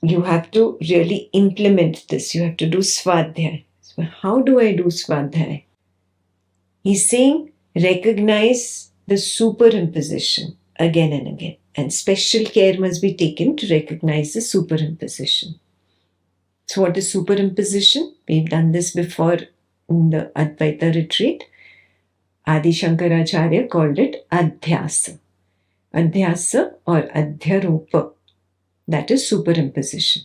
you have to really implement this. You have to do Swadhyay. So how do I do Swadhyay? He's saying recognize the superimposition again and again. And special care must be taken to recognize the superimposition. So what is superimposition? We've done this before in the Advaita retreat. Adi Shankaracharya called it Adhyasa. Adhyasa or Adhyaropa. That is superimposition.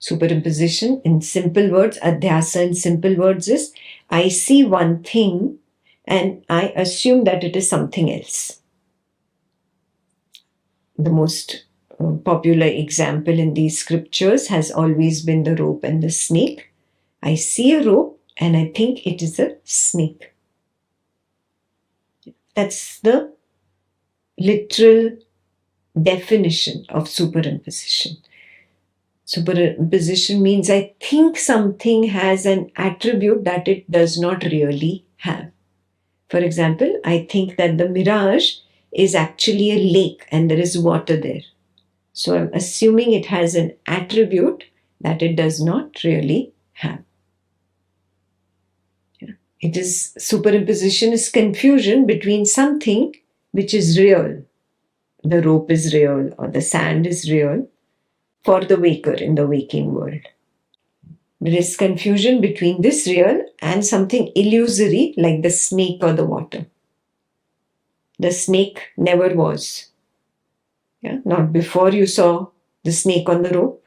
Superimposition in simple words, Adhyasa in simple words is, I see one thing and I assume that it is something else. The most popular example in these scriptures has always been the rope and the snake. I see a rope and I think it is a snake. That's the literal definition of superimposition. Superimposition means I think something has an attribute that it does not really have. For example, I think that the mirage is actually a lake and there is water there. So I'm assuming it has an attribute that it does not really have. It is superimposition is confusion between something which is real. The rope is real or the sand is real for the waker in the waking world. There is confusion between this real and something illusory like the snake or the water. The snake never was. Not before you saw the snake on the rope,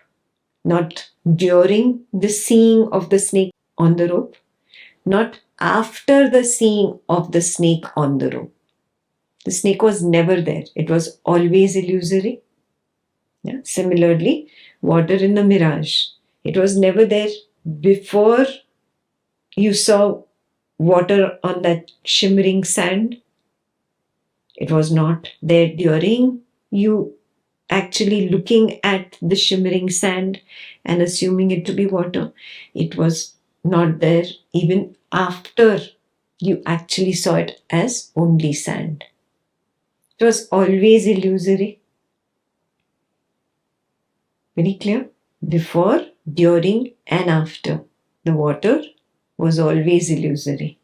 not during the seeing of the snake on the rope, not after the seeing of the snake on the rope. The snake was never there. It was always illusory. Similarly, water in the mirage. It was never there before you saw water on that shimmering sand. It was not there during you actually looking at the shimmering sand and assuming it to be water. It was not there even after you actually saw it as only sand. It was always illusory. Very clear? Before, during, and after. The water was always illusory.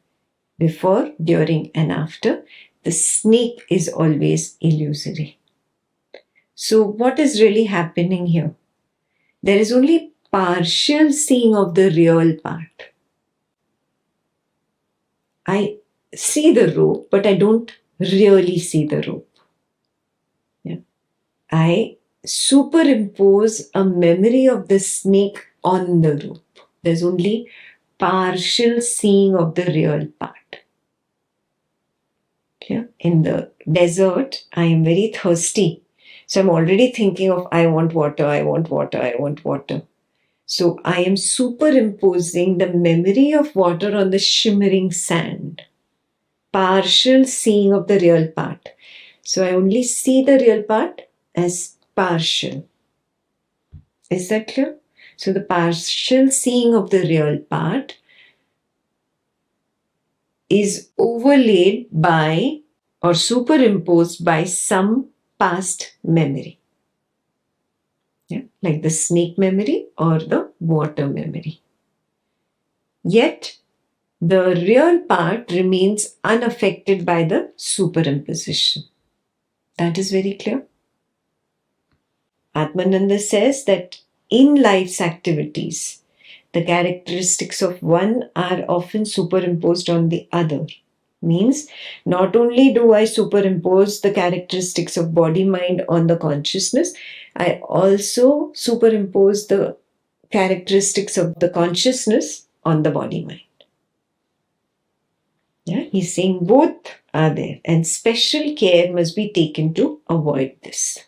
Before, during, and after. The snake is always illusory. So what is really happening here? There is only partial seeing of the real part. I see the rope, but I don't really see the rope. I superimpose a memory of the snake on the rope. There's only partial seeing of the real part. In the desert, I am very thirsty. So I'm already thinking of I want water, I want water, I want water. So I am superimposing the memory of water on the shimmering sand. Partial seeing of the real part. So I only see the real part as partial. Is that clear? So the partial seeing of the real part is overlaid by or superimposed by some past memory. Like the snake memory or the water memory. Yet the real part remains unaffected by the superimposition. That is very clear. Atmananda says that in life's activities, the characteristics of one are often superimposed on the other. Means not only do I superimpose the characteristics of body mind on the consciousness, I also superimpose the characteristics of the consciousness on the body mind. He's saying both are there and special care must be taken to avoid this.